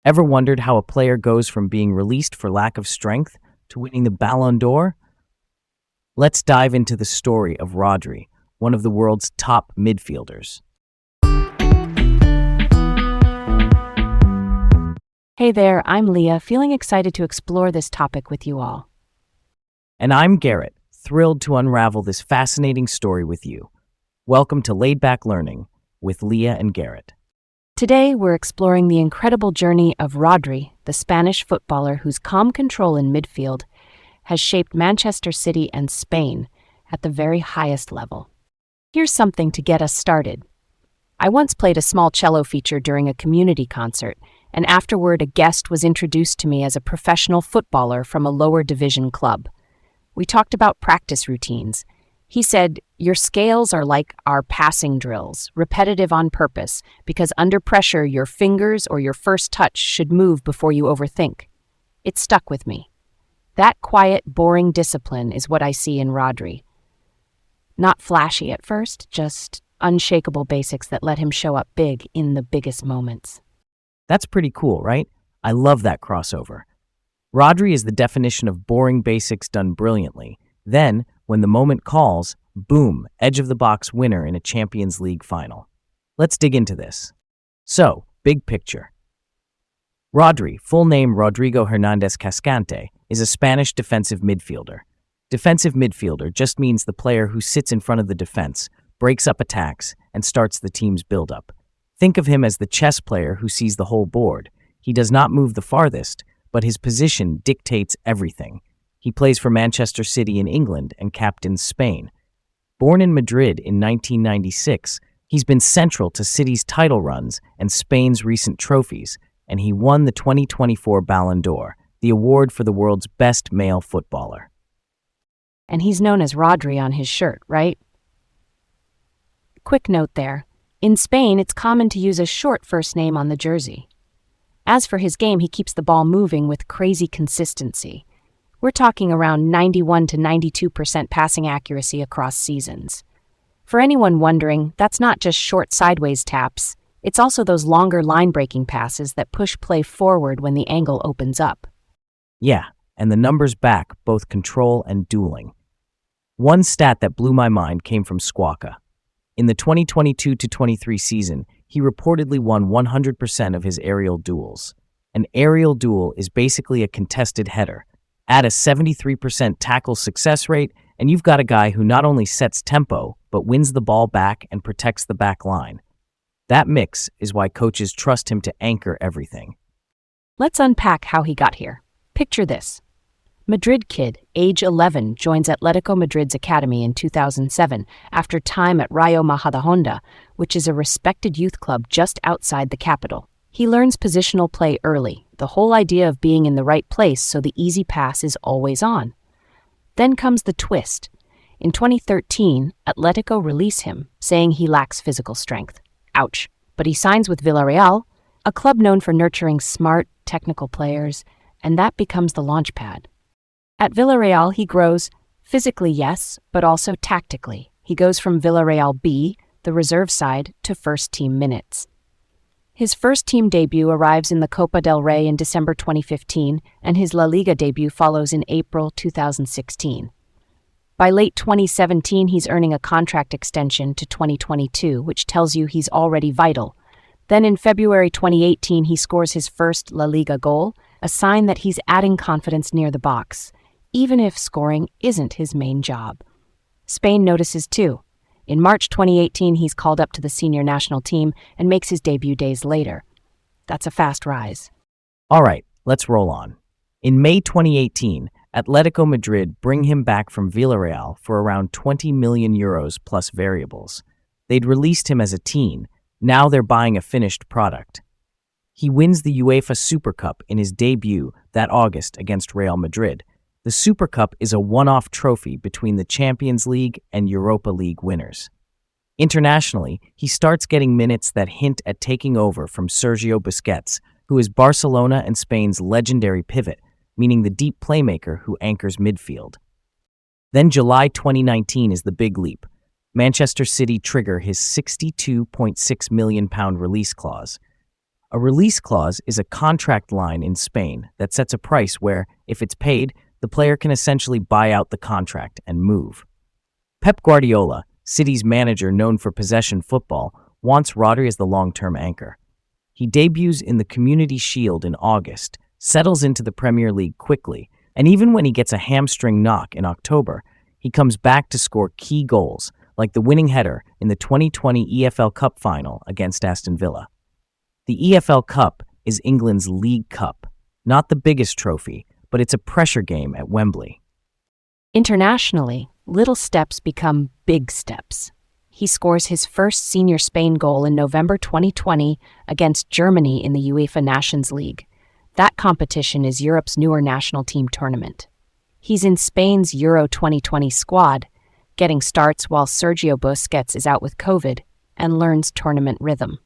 Ever wondered how a player goes from being released for lack of strength to winning the Ballon d'Or? Let's dive into the story of Rodri, one of the world's top midfielders. Hey there, I'm Leah, feeling excited to explore this topic with you all. And I'm Garrett, thrilled to unravel this fascinating story with you. Welcome to Laid Back Learning with Leah and Garrett. Today, we're exploring the incredible journey of Rodri, the Spanish footballer whose calm control in midfield has shaped Manchester City and Spain at the very highest level. Here's something to get us started. I once played a small cello feature during a community concert, and afterward a guest was introduced to me as a professional footballer from a lower division club. We talked about practice routines. He said, "Your scales are like our passing drills, repetitive on purpose, because under pressure your fingers or your first touch should move before you overthink." It stuck with me. That quiet, boring discipline is what I see in Rodri. Not flashy at first, just unshakable basics that let him show up big in the biggest moments. That's pretty cool, right? I love that crossover. Rodri is the definition of boring basics done brilliantly. Then, when the moment calls, boom, edge-of-the-box winner in a Champions League final. Let's dig into this. So, big picture. Rodri, full name Rodrigo Hernández Cascante, is a Spanish defensive midfielder. Defensive midfielder just means the player who sits in front of the defense, breaks up attacks, and starts the team's build-up. Think of him as the chess player who sees the whole board. He does not move the farthest, but his position dictates everything. He plays for Manchester City in England and captains Spain. Born in Madrid in 1996, he's been central to City's title runs and Spain's recent trophies, and he won the 2024 Ballon d'Or, the award for the world's best male footballer. And he's known as Rodri on his shirt, right? Quick note there. In Spain, it's common to use a short first name on the jersey. As for his game, he keeps the ball moving with crazy consistency. We're talking around 91 to 92% passing accuracy across seasons. For anyone wondering, that's not just short sideways taps, it's also those longer line-breaking passes that push play forward when the angle opens up. Yeah, and the numbers back both control and dueling. One stat that blew my mind came from Squawka. In the 2022-23 season, he reportedly won 100% of his aerial duels. An aerial duel is basically a contested header. Add a 73% tackle success rate, and you've got a guy who not only sets tempo, but wins the ball back and protects the back line. That mix is why coaches trust him to anchor everything. Let's unpack how he got here. Picture this. Madrid kid, age 11, joins Atletico Madrid's academy in 2007 after time at Rayo Majadahonda, which is a respected youth club just outside the capital. He learns positional play early, the whole idea of being in the right place so the easy pass is always on. Then comes the twist. In 2013, Atletico release him, saying he lacks physical strength. Ouch. But he signs with Villarreal, a club known for nurturing smart, technical players, and that becomes the launchpad. At Villarreal, he grows, physically yes, but also tactically. He goes from Villarreal B, the reserve side, to first-team minutes. His first-team debut arrives in the Copa del Rey in December 2015, and his La Liga debut follows in April 2016. By late 2017, he's earning a contract extension to 2022, which tells you he's already vital. Then in February 2018, he scores his first La Liga goal, a sign that he's adding confidence near the box, even if scoring isn't his main job. Spain notices too. In March 2018, he's called up to the senior national team and makes his debut days later. That's a fast rise. All right, let's roll on. In May 2018, Atletico Madrid bring him back from Villarreal for around 20 million euros plus variables. They'd released him as a teen. Now they're buying a finished product. He wins the UEFA Super Cup in his debut that August against Real Madrid. The Super Cup is a one-off trophy between the Champions League and Europa League winners. Internationally, he starts getting minutes that hint at taking over from Sergio Busquets, who is Barcelona and Spain's legendary pivot, meaning the deep playmaker who anchors midfield. Then July 2019 is the big leap. Manchester City trigger his £62.6 million release clause. A release clause is a contract line in Spain that sets a price where, if it's paid, the player can essentially buy out the contract and move. Pep Guardiola, City's manager known for possession football, wants Rodri as the long-term anchor. He debuts in the Community Shield in August, settles into the Premier League quickly, and even when he gets a hamstring knock in October, he comes back to score key goals, like the winning header in the 2020 EFL Cup final against Aston Villa. The EFL Cup is England's League Cup, not the biggest trophy, but it's a pressure game at Wembley. Internationally, little steps become big steps. He scores his first senior Spain goal in November 2020 against Germany in the UEFA Nations League. That competition is Europe's newer national team tournament. He's in Spain's Euro 2020 squad, getting starts while Sergio Busquets is out with COVID, and learns tournament rhythm.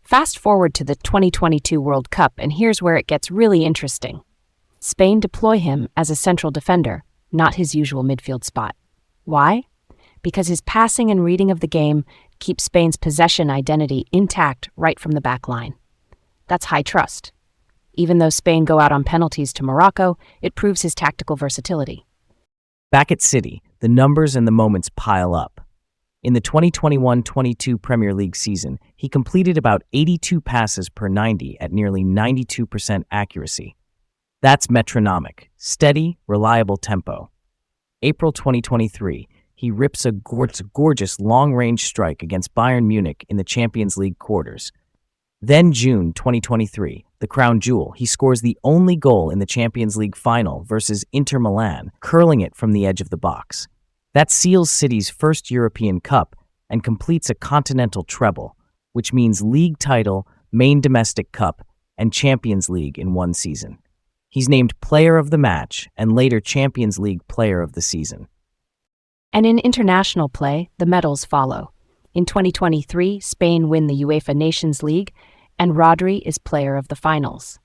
Fast forward to the 2022 World Cup, and here's where it gets really interesting. Spain deploy him as a central defender, not his usual midfield spot. Why? Because his passing and reading of the game keep Spain's possession identity intact right from the back line. That's high trust. Even though Spain go out on penalties to Morocco, it proves his tactical versatility. Back at City, the numbers and the moments pile up. In the 2021-22 Premier League season, he completed about 82 passes per 90 at nearly 92% accuracy. That's metronomic, steady, reliable tempo. April 2023, he rips a gorgeous long-range strike against Bayern Munich in the Champions League quarters. Then June 2023, the crown jewel, he scores the only goal in the Champions League final versus Inter Milan, curling it from the edge of the box. That seals City's first European Cup and completes a continental treble, which means league title, main domestic cup, and Champions League in one season. He's named Player of the Match and later Champions League Player of the Season. And in international play, the medals follow. In 2023, Spain win the UEFA Nations League, and Rodri is player of the finals.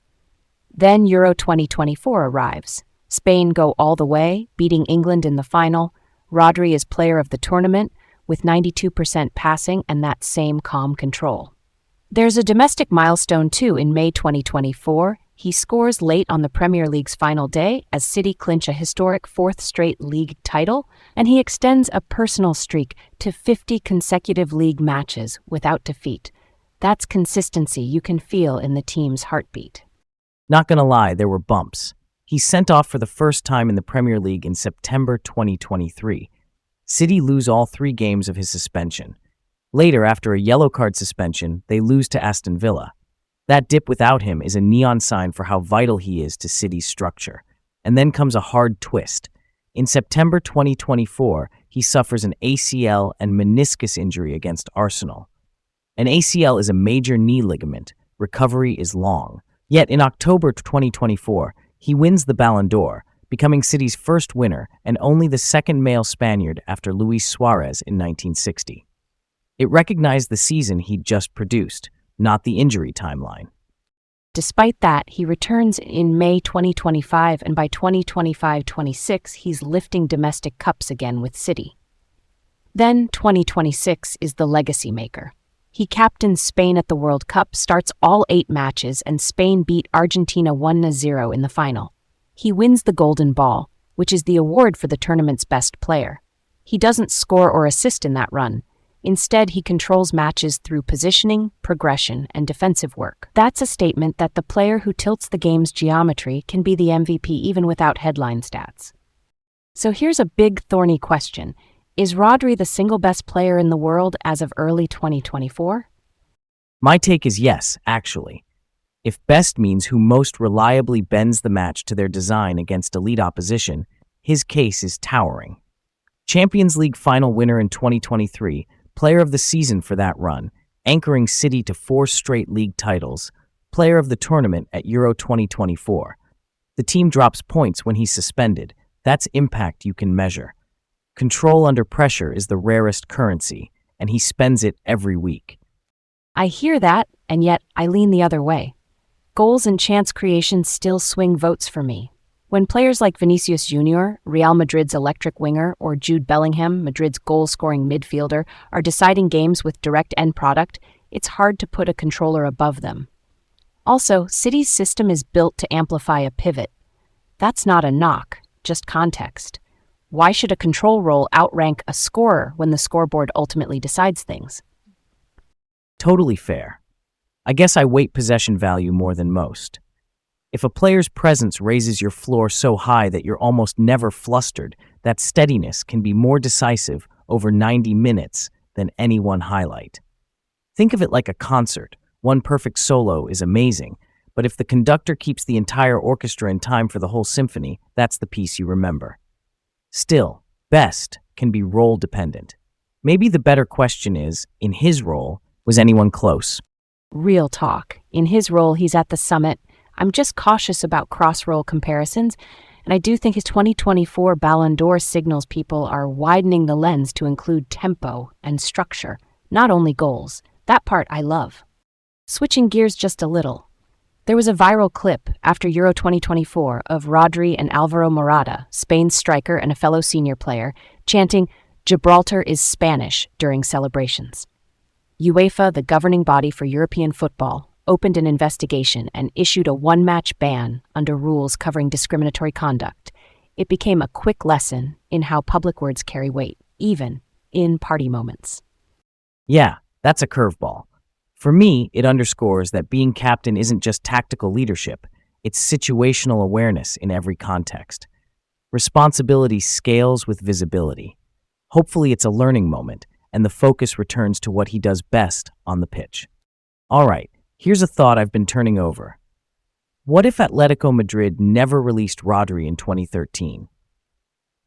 Then Euro 2024 arrives. Spain go all the way, beating England in the final. Rodri is player of the tournament, with 92% passing and that same calm control. There's a domestic milestone too in May 2024. He scores late on the Premier League's final day as City clinch a historic fourth straight league title, and he extends a personal streak to 50 consecutive league matches without defeat. That's consistency you can feel in the team's heartbeat. Not gonna lie, there were bumps. He's sent off for the first time in the Premier League in September 2023. City lose all 3 games of his suspension. Later, after a yellow card suspension, they lose to Aston Villa. That dip without him is a neon sign for how vital he is to City's structure. And then comes a hard twist. In September 2024, he suffers an ACL and meniscus injury against Arsenal. An ACL is a major knee ligament. Recovery is long. Yet in October 2024, he wins the Ballon d'Or, becoming City's first winner and only the second male Spaniard after Luis Suarez in 1960. It recognized the season he'd just produced, not the injury timeline. Despite that, he returns in May 2025, and by 2025-26, he's lifting domestic cups again with City. Then 2026 is the legacy maker. He captains Spain at the World Cup, starts all 8 matches, and Spain beat Argentina 1-0 in the final. He wins the Golden Ball, which is the award for the tournament's best player. He doesn't score or assist in that run. Instead, he controls matches through positioning, progression, and defensive work. That's a statement that the player who tilts the game's geometry can be the MVP even without headline stats. So here's a big, thorny question. Is Rodri the single best player in the world as of early 2024? My take is yes, actually. If best means who most reliably bends the match to their design against elite opposition, his case is towering. Champions League final winner in 2023, Player of the Season for that run, anchoring City to 4 straight league titles, Player of the Tournament at Euro 2024. The team drops points when he's suspended. That's impact you can measure. Control under pressure is the rarest currency, and he spends it every week. I hear that, and yet I lean the other way. Goals and chance creation still swing votes for me. When players like Vinicius Jr., Real Madrid's electric winger, or Jude Bellingham, Madrid's goal-scoring midfielder, are deciding games with direct end product, it's hard to put a controller above them. Also, City's system is built to amplify a pivot. That's not a knock, just context. Why should a control role outrank a scorer when the scoreboard ultimately decides things? Totally fair. I guess I weight possession value more than most. If a player's presence raises your floor so high that you're almost never flustered, that steadiness can be more decisive over 90 minutes than any one highlight. Think of it like a concert. One perfect solo is amazing, but if the conductor keeps the entire orchestra in time for the whole symphony, that's the piece you remember. Still, best can be role-dependent. Maybe the better question is, in his role, was anyone close? Real talk. In his role, he's at the summit. I'm just cautious about cross-role comparisons, and I do think his 2024 Ballon d'Or signals people are widening the lens to include tempo and structure, not only goals. That part I love. Switching gears just a little. There was a viral clip after Euro 2024 of Rodri and Alvaro Morata, Spain's striker and a fellow senior player, chanting, "Gibraltar is Spanish" during celebrations. UEFA, the governing body for European football, opened an investigation and issued a one-match ban under rules covering discriminatory conduct. It became a quick lesson in how public words carry weight, even in party moments. Yeah, that's a curveball. For me, it underscores that being captain isn't just tactical leadership, it's situational awareness in every context. Responsibility scales with visibility. Hopefully it's a learning moment, and the focus returns to what he does best on the pitch. All right, here's a thought I've been turning over. What if Atletico Madrid never released Rodri in 2013?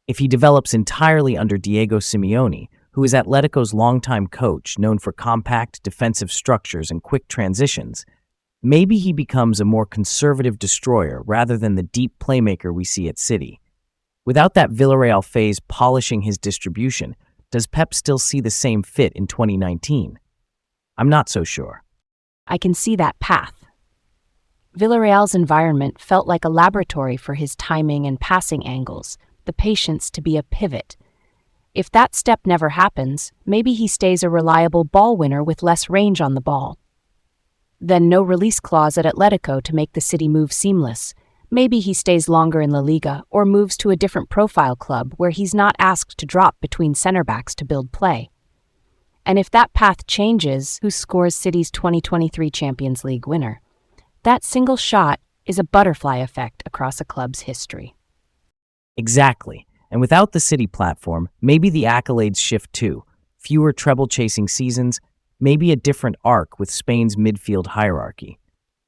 If he develops entirely under Diego Simeone, who is Atletico's longtime coach, known for compact defensive structures and quick transitions, maybe he becomes a more conservative destroyer rather than the deep playmaker we see at City. Without that Villarreal phase polishing his distribution, does Pep still see the same fit in 2019? I'm not so sure. I can see that path. Villarreal's environment felt like a laboratory for his timing and passing angles, the patience to be a pivot. If that step never happens, maybe he stays a reliable ball winner with less range on the ball. Then no release clause at Atletico to make the City move seamless. Maybe he stays longer in La Liga or moves to a different profile club where he's not asked to drop between center backs to build play. And if that path changes, who scores City's 2023 Champions League winner? That single shot is a butterfly effect across a club's history. Exactly. And without the City platform, maybe the accolades shift too. Fewer treble-chasing seasons, maybe a different arc with Spain's midfield hierarchy.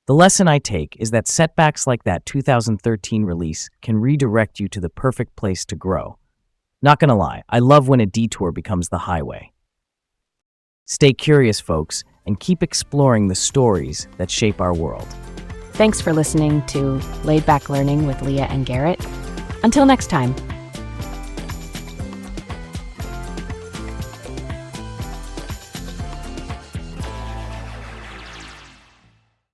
The lesson I take is that setbacks like that 2013 release can redirect you to the perfect place to grow. Not gonna lie, I love when a detour becomes the highway. Stay curious, folks, and keep exploring the stories that shape our world. Thanks for listening to Laid Back Learning with Leah and Garrett. Until next time.